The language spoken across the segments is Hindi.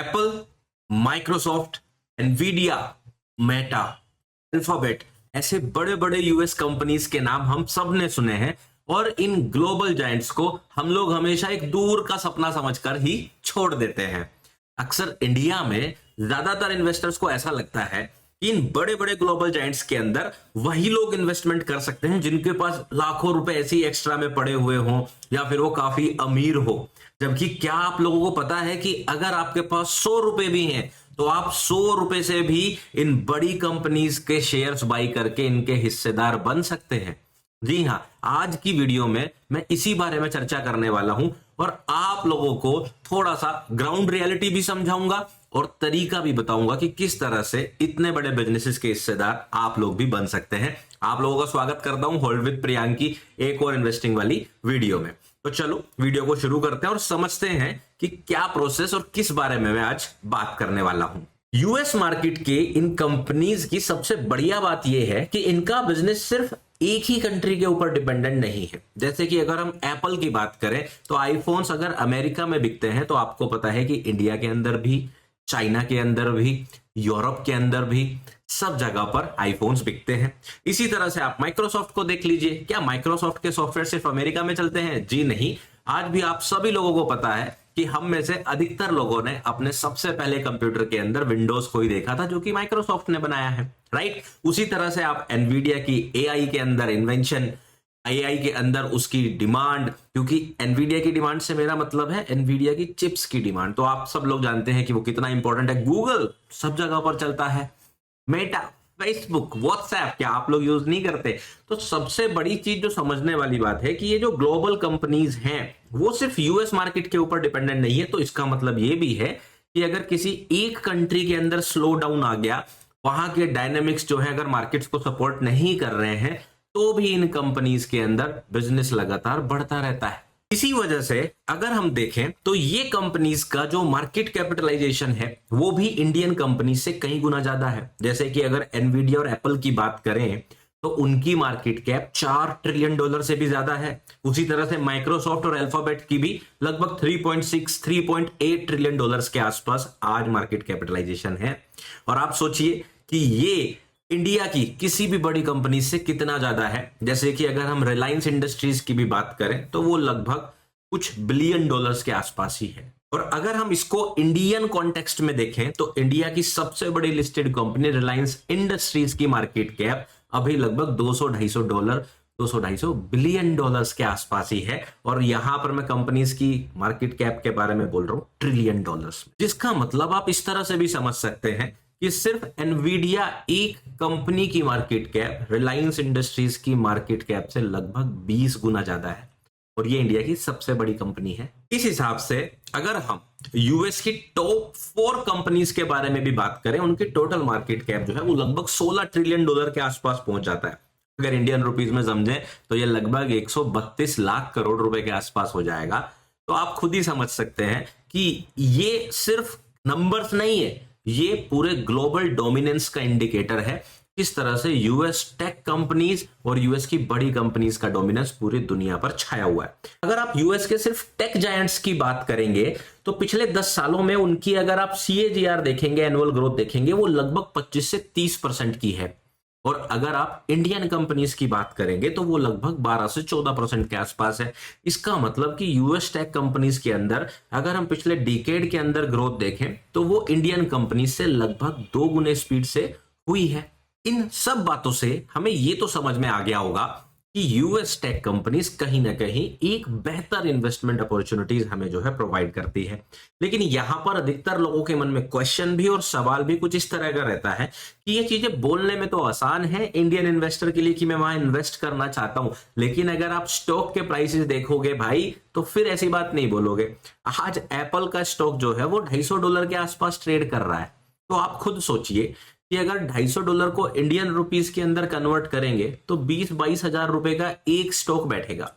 Apple, Microsoft, Nvidia, Meta, alphabet, ऐसे बड़े बड़े यूएस कंपनीज के नाम हम सब ने सुने हैं और इन ग्लोबल जायंट्स को हम लोग हमेशा एक दूर का सपना समझकर ही छोड़ देते हैं। अक्सर इंडिया में ज्यादातर इन्वेस्टर्स को ऐसा लगता है कि इन बड़े बड़े ग्लोबल जायंट्स के अंदर वही लोग इन्वेस्टमेंट कर सकते हैं जिनके पास लाखों रुपए ऐसे ही एक्स्ट्रा में पड़े हुए हों या फिर वो काफी अमीर हो। जबकि क्या आप लोगों को पता है कि अगर आपके पास 100 रुपए भी हैं तो आप 100 रुपए से भी इन बड़ी कंपनीज के शेयर्स बाई करके इनके हिस्सेदार बन सकते हैं। जी हां, आज की वीडियो में मैं इसी बारे में चर्चा करने वाला हूं और आप लोगों को थोड़ा सा ग्राउंड रियलिटी भी समझाऊंगा और तरीका भी बताऊंगा कि किस तरह से इतने बड़े बिजनेसेस के हिस्सेदार आप लोग भी बन सकते हैं। आप लोगों का स्वागत करता हूं होल्ड विद प्रियांकी एक और इन्वेस्टिंग वाली वीडियो में। तो चलो वीडियो को शुरू करते हैं और समझते हैं कि क्या प्रोसेस और किस बारे में मैं आज बात करने वाला हूं। यूएस मार्केट के इन कंपनीज की सबसे बढ़िया बात यह है कि इनका बिजनेस सिर्फ एक ही कंट्री के ऊपर डिपेंडेंट नहीं है। जैसे कि अगर हम एप्पल की बात करें तो आईफोन्स अगर अमेरिका में बिकते हैं तो आपको पता है कि इंडिया के अंदर भी, चाइना के अंदर भी, यूरोप के अंदर भी सब जगह पर आईफोन्स बिकते हैं। इसी तरह से आप माइक्रोसॉफ्ट को देख लीजिए। क्या माइक्रोसॉफ्ट के सॉफ्टवेयर सिर्फ अमेरिका में चलते हैं? जी नहीं, आज भी आप सभी लोगों को पता है कि हम में से अधिकतर लोगों ने अपने सबसे पहले कंप्यूटर के अंदर विंडोज को ही देखा था जो कि माइक्रोसॉफ्ट ने बनाया है, राइट। उसी तरह से आप एनवीडिया की एआई के अंदर इन्वेंशन, एआई के अंदर उसकी डिमांड, क्योंकि एनवीडिया की डिमांड से मेरा मतलब है एनवीडिया की चिप्स की डिमांड, तो आप सब लोग जानते हैं कि वो कितना इंपॉर्टेंट है। गूगल सब जगह पर चलता है, मेटा, फेसबुक, व्हाट्सएप क्या आप लोग यूज नहीं करते? तो सबसे बड़ी चीज जो समझने वाली बात है कि ये जो ग्लोबल कंपनीज हैं वो सिर्फ यूएस मार्केट के ऊपर डिपेंडेंट नहीं है। तो इसका मतलब ये भी है कि अगर किसी एक कंट्री के अंदर स्लो डाउन आ गया, वहां के डायनेमिक्स जो है अगर मार्केट्स को सपोर्ट नहीं कर रहे हैं तो भी इन कंपनीज के अंदर बिजनेस लगातार बढ़ता रहता है। इसी वजह से अगर हम देखें तो ये कंपनीज का जो मार्केट कैपिटलाइजेशन है वो भी इंडियन कंपनी से कई गुना ज्यादा है। जैसे कि अगर एनवीडिया और एप्पल की बात करें तो उनकी मार्केट कैप $4 ट्रिलियन से भी ज्यादा है। उसी तरह से माइक्रोसॉफ्ट और अल्फाबेट की भी लगभग 3.6 3.8 ट्रिलियन डॉलर्स के आसपास आज मार्केट कैपिटलाइजेशन है। और आप सोचिए कि ये इंडिया की किसी भी बड़ी कंपनी से कितना ज्यादा है। जैसे कि अगर हम रिलायंस इंडस्ट्रीज की भी बात करें तो वो लगभग कुछ बिलियन डॉलर्स के आसपास ही है। और अगर हम इसको इंडियन कॉन्टेक्स्ट में देखें तो इंडिया की सबसे बड़ी लिस्टेड कंपनी रिलायंस इंडस्ट्रीज की मार्केट कैप अभी लगभग 200-250 बिलियन डॉलर्स के आसपास ही है। और यहां पर मैं कंपनीज की मार्केट कैप के बारे में बोल रहा हूं ट्रिलियन डॉलर्स, जिसका मतलब आप इस तरह से भी समझ सकते हैं कि सिर्फ एनवीडिया एक कंपनी की मार्केट कैप रिलायंस इंडस्ट्रीज की मार्केट कैप से लगभग 20 गुना ज्यादा है और ये इंडिया की सबसे बड़ी कंपनी है। इस हिसाब से अगर हम यूएस की टॉप 4 कंपनीज के बारे में भी बात करें, उनकी टोटल मार्केट कैप जो है वो लगभग $16 ट्रिलियन के आसपास पहुंच जाता है। अगर इंडियन रुपीज में समझें तो ये लगभग 132 लाख करोड़ रुपए के आसपास हो जाएगा। तो आप खुद ही समझ सकते हैं कि ये सिर्फ नंबर्स नहीं है, ये पूरे ग्लोबल डोमिनेंस का इंडिकेटर है किस तरह से यूएस टेक कंपनीज और यूएस की बड़ी कंपनीज का डोमिनेंस पूरी दुनिया पर छाया हुआ है। अगर आप यूएस के सिर्फ टेक जायंट्स की बात करेंगे तो पिछले 10 सालों में उनकी अगर आप CAGR देखेंगे, एनुअल ग्रोथ देखेंगे, वो लगभग 25 से 30% की है। और अगर आप इंडियन कंपनीज की बात करेंगे तो वो लगभग 12 से 14% के आसपास है। इसका मतलब कि यूएस टेक कंपनीज के अंदर अगर हम पिछले डिकेड के अंदर ग्रोथ देखें तो वो इंडियन कंपनीज से लगभग 2 गुने स्पीड से हुई है। इन सब बातों से हमें ये तो समझ में आ गया होगा कि यूएस टेक कंपनीज कहीं ना कहीं एक बेहतर इन्वेस्टमेंट अपॉर्चुनिटीज हमें जो है प्रोवाइड करती है। लेकिन यहां पर अधिकतर लोगों के मन में क्वेश्चन भी और सवाल भी कुछ इस तरह का रहता है कि ये चीजें बोलने में तो आसान है इंडियन इन्वेस्टर के लिए कि मैं वहां इन्वेस्ट करना चाहता हूं, लेकिन अगर आप स्टॉक के प्राइसेस देखोगे भाई तो फिर ऐसी बात नहीं बोलोगे। आज एप्पल का स्टॉक जो है वो $250 के आसपास ट्रेड कर रहा है। तो आप खुद सोचिए कि अगर $250 को इंडियन रुपीस के अंदर कन्वर्ट करेंगे तो 20-22 हजार रुपए का एक स्टॉक बैठेगा।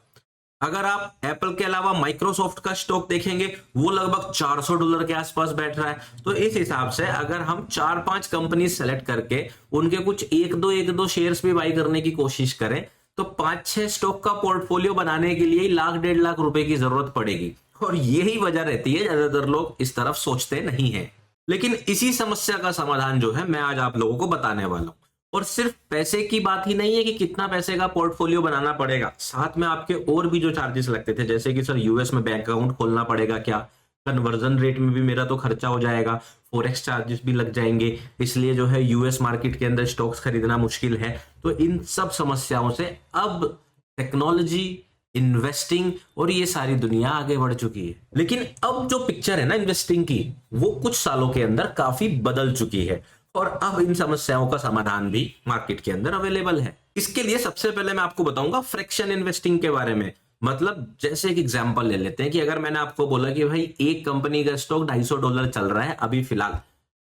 अगर आप एप्पल के अलावा माइक्रोसॉफ्ट का स्टॉक देखेंगे वो लगभग $400 के आसपास बैठ रहा है। तो इस हिसाब से अगर हम 4-5 कंपनी सेलेक्ट करके उनके कुछ एक दो शेयर्स भी बाई करने की कोशिश करें तो 5-6 स्टॉक का पोर्टफोलियो बनाने के लिए लाख 1.5 लाख रुपए की जरूरत पड़ेगी। और यही वजह रहती है, ज्यादातर लोग इस तरफ सोचते नहीं है। लेकिन इसी समस्या का समाधान जो है मैं आज आप लोगों को बताने वाला हूं। और सिर्फ पैसे की बात ही नहीं है कि कितना पैसे का पोर्टफोलियो बनाना पड़ेगा, साथ में आपके और भी जो चार्जेस लगते थे, जैसे कि सर यूएस में बैंक अकाउंट खोलना पड़ेगा क्या, कन्वर्जन रेट में भी मेरा तो खर्चा हो जाएगा, फॉरेक्स चार्जेस भी लग जाएंगे, इसलिए जो है यूएस मार्केट के अंदर स्टॉक्स खरीदना मुश्किल है। तो इन सब समस्याओं से अब टेक्नोलॉजी, इन्वेस्टिंग और ये सारी दुनिया आगे बढ़ चुकी है। लेकिन अब जो पिक्चर है ना इन्वेस्टिंग की, वो कुछ सालों के अंदर काफी बदल चुकी है और अब इन समस्याओं का समाधान भी मार्केट के अंदर अवेलेबल है। इसके लिए सबसे पहले मैं आपको बताऊंगा फ्रैक्शन इन्वेस्टिंग के बारे में। मतलब जैसे एक एग्जांपल ले लेते हैं कि अगर मैंने आपको बोला कि भाई एक कंपनी का स्टॉक $250 चल रहा है अभी फिलहाल,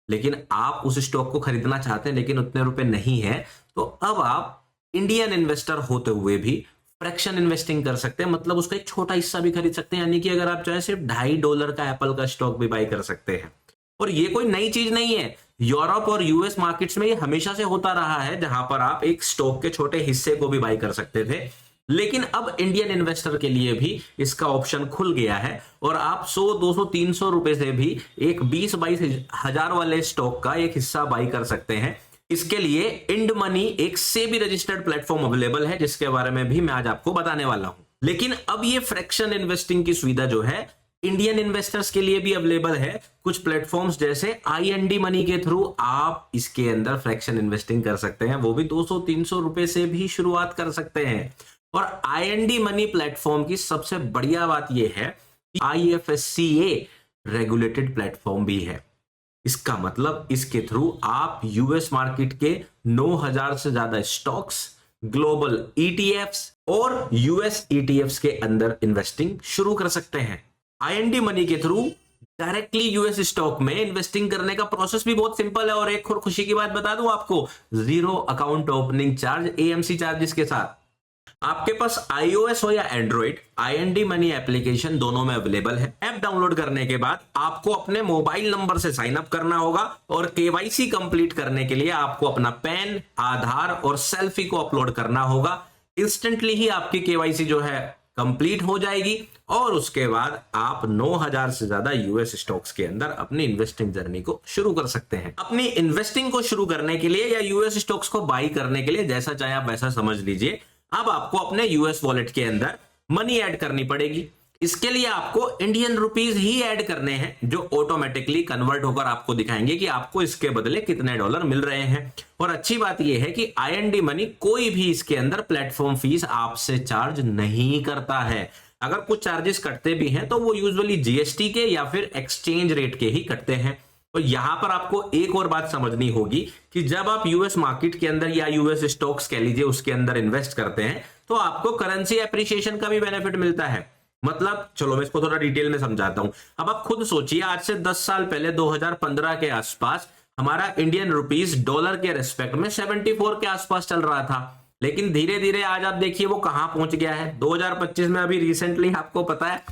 लेकिन आप उस स्टॉक को खरीदना चाहते हैं लेकिन उतने रुपए नहीं है, तो अब आप इंडियन इन्वेस्टर होते हुए भी फ्रैक्शन इन्वेस्टिंग कर सकते हैं, मतलब उसका एक छोटा हिस्सा भी खरीद सकते हैं। यानी कि अगर आप चाहे सिर्फ $2.50 का एप्पल का स्टॉक भी बाई कर सकते हैं। और ये कोई नई चीज नहीं है, यूरोप और यूएस मार्केट्स में ये हमेशा से होता रहा है, जहां पर आप एक स्टॉक के छोटे हिस्से को भी बाई कर सकते थे। लेकिन अब इंडियन इन्वेस्टर के लिए भी इसका ऑप्शन खुल गया है और आप 100, 200, 300 रुपए से भी एक 20-22 हजार वाले स्टॉक का एक हिस्सा बाई कर सकते हैं। इसके लिए इंड मनी एक सेबी रजिस्टर्ड प्लेटफॉर्म अवेलेबल है, जिसके बारे में भी मैं आज आपको बताने वाला हूं। लेकिन अब ये फ्रैक्शन इन्वेस्टिंग की सुविधा जो है इंडियन इन्वेस्टर्स के लिए भी अवेलेबल है। कुछ प्लेटफॉर्म्स जैसे IND मनी के थ्रू आप इसके अंदर फ्रैक्शन इन्वेस्टिंग कर सकते हैं, वो भी 200-300 रुपए से भी शुरुआत कर सकते हैं। और IND मनी प्लेटफॉर्म की सबसे बढ़िया बात यह है कि IFSCA रेगुलेटेड प्लेटफॉर्म भी है। इसका मतलब इसके थ्रू आप यूएस मार्केट के 9000 से ज्यादा स्टॉक्स, ग्लोबल ETFs और यूएस ETFs के अंदर इन्वेस्टिंग शुरू कर सकते हैं। IND मनी के थ्रू डायरेक्टली यूएस स्टॉक में इन्वेस्टिंग करने का प्रोसेस भी बहुत सिंपल है। और एक और खुशी की बात बता दूं आपको, 0 account opening charge, AMC charges के साथ। आपके पास iOS हो या एंड्रॉइड, IND मनी एप्लीकेशन दोनों में अवेलेबल है। ऐप डाउनलोड करने के बाद आपको अपने मोबाइल नंबर से साइन अप करना होगा और KYC कंप्लीट करने के लिए आपको अपना पैन, आधार और सेल्फी को अपलोड करना होगा। इंस्टेंटली ही आपकी KYC जो है कंप्लीट हो जाएगी और उसके बाद आप 9000 से ज्यादा यूएस स्टॉक्स के अंदर अपनी इन्वेस्टिंग जर्नी को शुरू कर सकते हैं। अपनी इन्वेस्टिंग को शुरू करने के लिए या यूएस स्टॉक्स को बाई करने के लिए, जैसा चाहे आप वैसा समझ लीजिए, अब आपको अपने यूएस वॉलेट के अंदर मनी ऐड करनी पड़ेगी। इसके लिए आपको इंडियन रुपीस ही ऐड करने हैं, जो ऑटोमेटिकली कन्वर्ट होकर आपको दिखाएंगे कि आपको इसके बदले कितने डॉलर मिल रहे हैं। और अच्छी बात यह है कि IND मनी कोई भी इसके अंदर प्लेटफॉर्म फीस आपसे चार्ज नहीं करता है। अगर कुछ चार्जेस कटते भी हैं तो वो यूजुअली GST के या फिर एक्सचेंज रेट के ही कटते हैं। तो यहां पर आपको एक और बात समझनी होगी कि जब आप यूएस मार्केट के अंदर या यूएस स्टॉक्स कह लीजिए उसके अंदर इन्वेस्ट करते हैं तो आपको करेंसी एप्रिसिएशन का भी बेनिफिट मिलता है। मतलब चलो मैं इसको थोड़ा डिटेल में समझाता हूं। अब आप खुद सोचिए, आज से 10 साल पहले 2015 के आसपास हमारा इंडियन रुपीस डॉलर के रेस्पेक्ट में 74 के आसपास चल रहा था। लेकिन धीरे धीरे आज आप देखिए वो कहां पहुंच गया है। 2025 में अभी रिसेंटली आपको पता है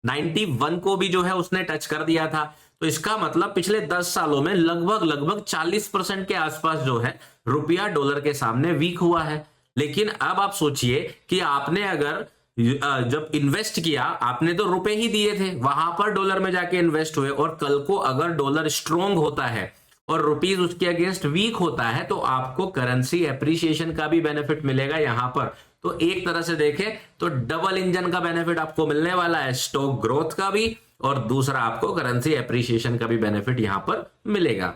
91 को भी जो है उसने टच कर दिया था। तो इसका मतलब पिछले 10 सालों में लगभग 40% के आसपास जो है रुपया डॉलर के सामने वीक हुआ है। लेकिन अब आप सोचिए कि आपने अगर जब इन्वेस्ट किया, आपने तो रुपए ही दिए थे, वहां पर डॉलर में जाके इन्वेस्ट हुए, और कल को अगर डॉलर स्ट्रोंग होता है और रुपीस उसके अगेंस्ट वीक होता है तो आपको करेंसी एप्रिसिएशन का भी बेनिफिट मिलेगा यहां पर। तो एक तरह से देखें तो डबल इंजन का बेनिफिट आपको मिलने वाला है, स्टॉक ग्रोथ का भी और दूसरा आपको करेंसी एप्रिसिएशन का भी बेनिफिट यहां पर मिलेगा।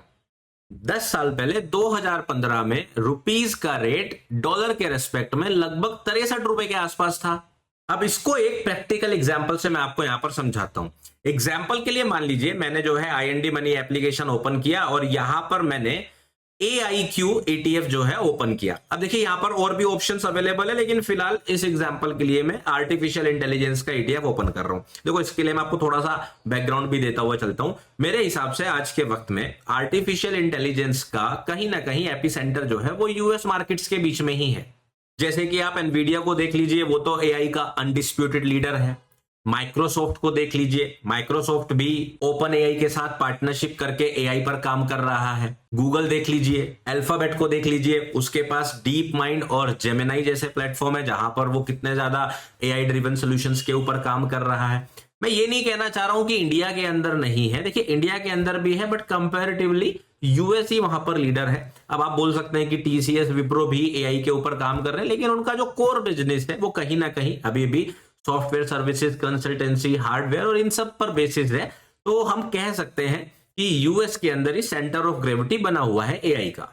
10 साल पहले 2015 में रुपीस का रेट डॉलर के रेस्पेक्ट में लगभग 63 रुपए के आसपास था। अब इसको एक प्रैक्टिकल एग्जांपल से मैं आपको यहां पर समझाता हूं। एग्जांपल के लिए मान लीजिए मैंने जो है IND मनी एप्लीकेशन ओपन किया और यहां पर मैंने AIQ ETF जो है ओपन किया। अब देखिए यहां पर और भी ऑप्शंस अवेलेबल है, लेकिन फिलहाल इस एग्जांपल के लिए मैं आर्टिफिशियल इंटेलिजेंस का ETF ओपन कर रहा हूं। देखो इसके लिए मैं आपको थोड़ा सा बैकग्राउंड भी देता हुआ चलता हूं। मेरे हिसाब से आज के वक्त में आर्टिफिशियल इंटेलिजेंस का कहीं ना कहीं एपिसेंटर जो है वो यूएस मार्केट्स के बीच में ही है। जैसे कि आप एनवीडिया को देख लीजिए, वो तो AI का अनडिस्प्यूटेड लीडर है। माइक्रोसॉफ्ट को देख लीजिए, माइक्रोसॉफ्ट भी ओपन AI के साथ पार्टनरशिप करके AI पर काम कर रहा है। गूगल देख लीजिए, अल्फाबेट को देख लीजिए, उसके पास डीप माइंड और जेमिनाई जैसे प्लेटफॉर्म है जहां पर वो कितने ज्यादा AI ड्रिवन सॉल्यूशंस के ऊपर काम कर रहा है। मैं ये नहीं कहना चाह रहा हूं कि इंडिया के अंदर नहीं है, देखिए इंडिया के अंदर भी है, बट कंपैरेटिवली यूएस ही वहां पर लीडर है। अब आप बोल सकते हैं कि टीसीएस, विप्रो भी एआई के ऊपर काम कर रहे हैं, लेकिन उनका जो कोर बिजनेस है वो कहीं ना कहीं अभी भी सॉफ्टवेयर सर्विसेज, कंसल्टेंसी, हार्डवेयर और इन सब पर बेसिस है। तो हम कह सकते हैं कि यूएस के अंदर ही सेंटर ऑफ ग्रेविटी बना हुआ है एआई का।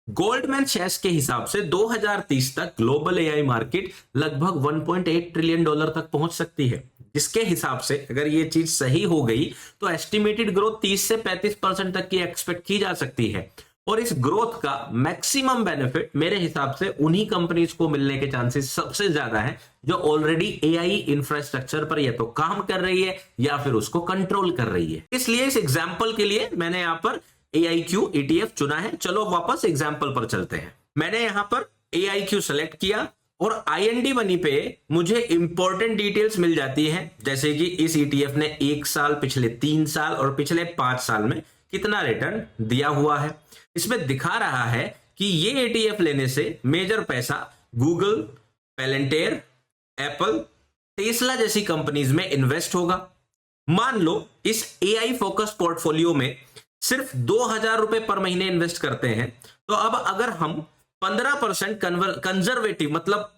गोल्डमैन सैक्स के हिसाब से 2030 तक ग्लोबल एआई मार्केट लगभग 1.8 ट्रिलियन डॉलर तक पहुंच सकती है, जिसके हिसाब से अगर ये चीज सही हो गई तो एस्टिमेटेड ग्रोथ 30 से 35% तक की एक्सपेक्ट की जा सकती है। और इस ग्रोथ का मैक्सिमम बेनिफिट मेरे हिसाब से उन्हीं कंपनीज को मिलने के चांसेस सबसे ज्यादा है जो ऑलरेडी एआई इंफ्रास्ट्रक्चर पर या तो काम कर रही है या फिर उसको कंट्रोल कर रही है। इसलिए इस एग्जाम्पल के लिए मैंने यहां पर AIQ ETF चुना है। चलो वापस एग्जाम्पल पर चलते हैं। मैंने यहां पर AIQ सेलेक्ट किया और IND मनी पे मुझे इंपॉर्टेंट डिटेल्स मिल जाती है, जैसे कि इस ETF ने 1 साल, पिछले 3 साल और पिछले 5 साल में कितना रिटर्न दिया हुआ है। इसमें दिखा रहा है कि ये ETF लेने से मेजर पैसा गूगल, पेलेंटियर, एप्पल, टेस्ला जैसी कंपनीज में इन्वेस्ट होगा। मान लो इस AI फोकस पोर्टफोलियो में सिर्फ 2,000 रुपए पर महीने इन्वेस्ट करते हैं, तो अब अगर हम 15% कंजर्वेटिव, मतलब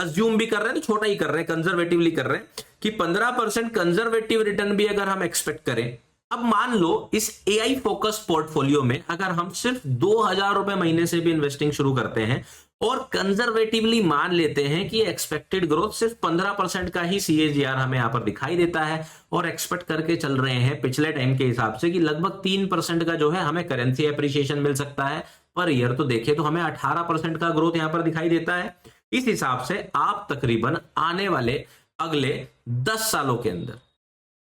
अज्यूम भी कर रहे हैं तो छोटा ही कर रहे हैं, कंजर्वेटिवली कर रहे हैं कि 15% कंजर्वेटिव रिटर्न भी अगर हम एक्सपेक्ट करें। अब मान लो इस एआई फोकस पोर्टफोलियो में अगर हम सिर्फ 2,000 रुपए महीने से भी इन्वेस्टिंग शुरू करते हैं और कंजर्वेटिवली मान लेते हैं कि एक्सपेक्टेड ग्रोथ सिर्फ 15% का ही CAGR हमें यहां पर दिखाई देता है, और एक्सपेक्ट करके चल रहे हैं पिछले टाइम के हिसाब से कि लगभग 3% का जो है हमें करेंसी एप्रिसिएशन मिल सकता है पर ईयर, तो देखें तो हमें 18% का ग्रोथ यहां पर दिखाई देता है। इस हिसाब से आप तकरीबन आने वाले अगले 10 सालों के अंदर,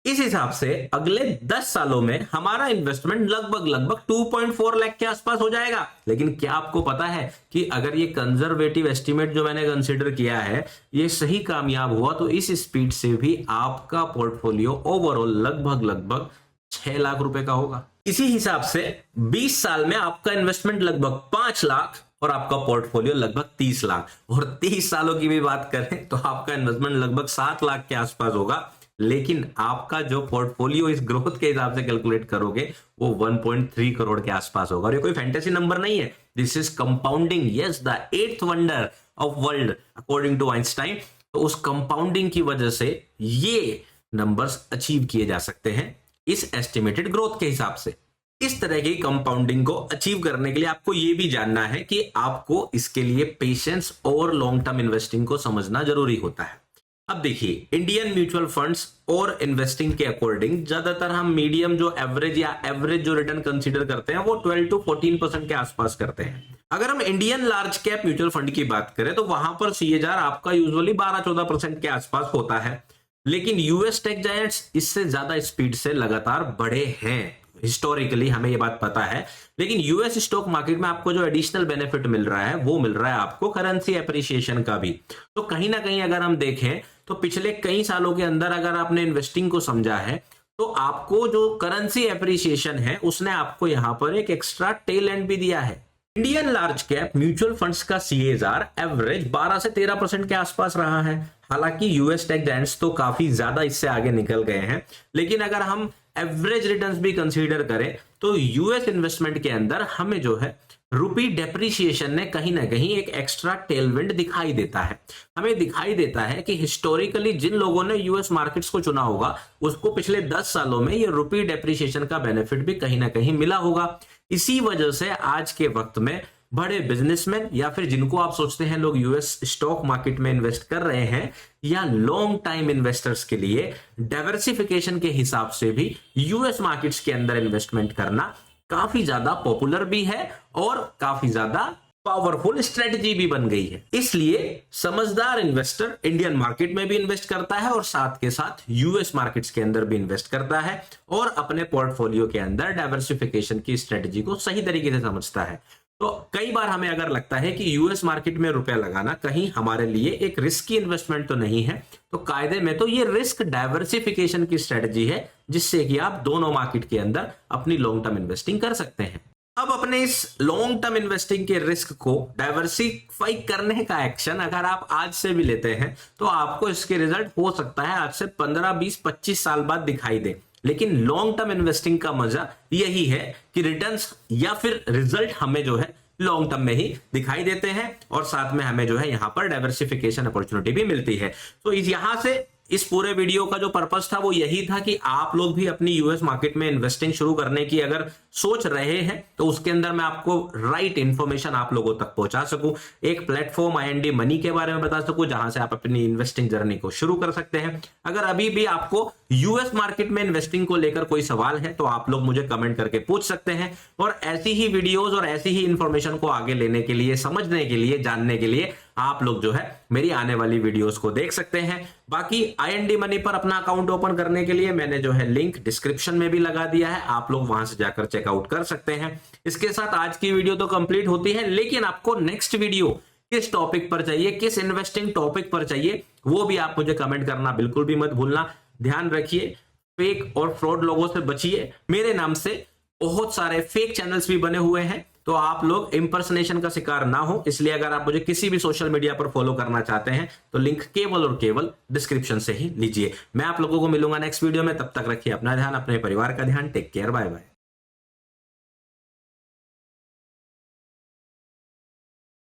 इस हिसाब से अगले 10 सालों में हमारा इन्वेस्टमेंट लगभग 2.4 लाख के आसपास हो जाएगा। लेकिन क्या आपको पता है कि अगर ये कंजर्वेटिव एस्टिमेट जो मैंने कंसीडर किया है ये सही कामयाब हुआ तो इस स्पीड से भी आपका पोर्टफोलियो ओवरऑल लगभग 6 लाख रुपए का होगा। इसी हिसाब से 20 साल में आपका इन्वेस्टमेंट लगभग 5 लाख और आपका पोर्टफोलियो लगभग 30 लाख, और 30 सालों की भी बात करें तो आपका इन्वेस्टमेंट लगभग 7 लाख के आसपास होगा। लेकिन आपका जो पोर्टफोलियो इस ग्रोथ के हिसाब से कैलकुलेट करोगे वो 1.3 करोड़ के आसपास होगा। और ये कोई फैंटेसी नंबर नहीं है, this is compounding, yes, the 8th wonder of world according to Einstein. तो उस कंपाउंडिंग की वजह से ये नंबर्स अचीव किए जा सकते हैं इस एस्टिमेटेड ग्रोथ के हिसाब से। इस तरह की कंपाउंडिंग को अचीव करने के लिए आपको यह भी जानना है कि आपको इसके लिए पेशेंस और लॉन्ग टर्म इन्वेस्टिंग को समझना जरूरी होता है। अब देखिए, इंडियन म्यूचुअल फंड्स और इन्वेस्टिंग के अकॉर्डिंग ज्यादातर हम मीडियम जो एवरेज जो रिटर्न कंसीडर करते हैं वो 12 to 14% के आसपास करते हैं। अगर हम Indian large cap mutual fund की बात करें तो वहां पर CAGR आपका यूजुअली 12-14% के आसपास होता है, लेकिन यूएस टेक जायंट्स इससे ज्यादा स्पीड से लगातार बढ़े हैं। हिस्टोरिकली हमें यह बात पता है, लेकिन यूएस स्टॉक मार्केट में आपको जो एडिशनल बेनिफिट मिल रहा है वो मिल रहा है आपको करेंसी एप्रिसिएशन का भी। तो कहीं ना कहीं अगर हम देखें तो पिछले कई सालों के अंदर अगर आपने इन्वेस्टिंग को समझा है तो आपको जो करेंसी एप्रिसिएशन है उसने आपको यहां पर एक एक्स्ट्रा टेल एंड भी दिया है। Indian large cap mutual funds का CAGR एवरेज 12 से 13% के आसपास रहा है। हालांकि यूएस टेक जायंट्स तो काफी ज्यादा इससे आगे निकल गए हैं, लेकिन अगर हम एवरेज रिटर्न्स भी कंसीडर करें तो यूएस इन्वेस्टमेंट के अंदर हमें जो है रुपी डेप्रिसिएशन ने कहीं ना कहीं एक एक्स्ट्रा टेलविंड दिखाई देता है। हमें दिखाई देता है कि हिस्टोरिकली जिन लोगों ने यूएस मार्केट्स को चुना होगा उसको पिछले 10 सालों में ये रुपी डेप्रिसिएशन का बेनिफिट भी कहीं ना कहीं मिला होगा। इसी वजह से आज के वक्त में बड़े बिजनेसमैन या फिर जिनको आप सोचते हैं लोग यूएस स्टॉक मार्केट में इन्वेस्ट कर रहे हैं या लॉन्ग टाइम इन्वेस्टर्स के लिए डाइवर्सिफिकेशन के हिसाब से भी यूएस मार्केट्स के अंदर इन्वेस्टमेंट करना काफी ज्यादा पॉपुलर भी है और काफी ज्यादा पावरफुल स्ट्रेटजी भी बन गई है। इसलिए समझदार इन्वेस्टर इंडियन मार्केट में भी इन्वेस्ट करता है और साथ के साथ यूएस मार्केट्स के अंदर भी इन्वेस्ट करता है और अपने पोर्टफोलियो के अंदर डाइवर्सिफिकेशन की स्ट्रेटजी को सही तरीके से समझता है। तो कई बार हमें अगर लगता है कि यूएस मार्केट में रुपया लगाना कहीं हमारे लिए एक रिस्की इन्वेस्टमेंट तो नहीं है, तो कायदे में तो ये रिस्क डाइवर्सिफिकेशन की स्ट्रेटजी है जिससे कि आप दोनों मार्केट के अंदर अपनी लॉन्ग टर्म इन्वेस्टिंग कर सकते हैं। अब अपने इस लॉन्ग टर्म इन्वेस्टिंग के रिस्क को डाइवर्सिफाई करने का एक्शन अगर आप आज से भी लेते हैं तो आपको इसके रिजल्ट हो सकता है आज से 15, 20, 25 साल बाद दिखाई दे। लेकिन लॉन्ग टर्म इन्वेस्टिंग का मजा यही है कि रिटर्न्स या फिर रिजल्ट हमें जो है लॉन्ग टर्म में ही दिखाई देते हैं और साथ में हमें जो है यहां पर डाइवर्सिफिकेशन अपॉर्चुनिटी भी मिलती है। तो यहां से इस पूरे वीडियो का जो पर्पस था वो यही था कि आप लोग भी अपनी यूएस मार्केट में इन्वेस्टिंग शुरू करने की अगर सोच रहे हैं तो उसके अंदर मैं आपको राइट इंफॉर्मेशन आप लोगों तक पहुंचा सकूं, एक प्लेटफॉर्म IND मनी के बारे में बता सकूं जहां से आप अपनी इन्वेस्टिंग जर्नी को शुरू कर सकते हैं। अगर अभी भी आपको यूएस मार्केट में इन्वेस्टिंग को लेकर कोई सवाल है तो आप लोग मुझे कमेंट करके पूछ सकते हैं और ऐसी ही वीडियोस और ऐसी ही इंफॉर्मेशन को आगे लेने के लिए, समझने के लिए, जानने के लिए आप लोग जो है मेरी आने वाली वीडियोस को देख सकते हैं। बाकी IND मनी पर अपना अकाउंट ओपन करने के लिए मैंने जो है लिंक डिस्क्रिप्शन में भी लगा दिया है, आप लोग वहां से जाकर चेकआउट कर सकते हैं। इसके साथ आज की वीडियो तो कंप्लीट होती है, लेकिन आपको नेक्स्ट वीडियो किस टॉपिक पर चाहिए, किस इन्वेस्टिंग टॉपिक पर चाहिए, वो भी आप मुझे कमेंट करना बिल्कुल भी मत भूलना। ध्यान रखिए, फेक और फ्रॉड लोगों से बचिए। मेरे नाम से बहुत सारे फेक चैनल्स भी बने हुए हैं, तो आप लोग इंपर्सनेशन का शिकार ना हो। इसलिए अगर आप मुझे किसी भी सोशल मीडिया पर फॉलो करना चाहते हैं तो लिंक केवल और केवल डिस्क्रिप्शन से ही लीजिए। मैं आप लोगों को मिलूंगा नेक्स्ट वीडियो में, तब तक रखिए अपना ध्यान, अपने परिवार का ध्यान। Take care, bye bye.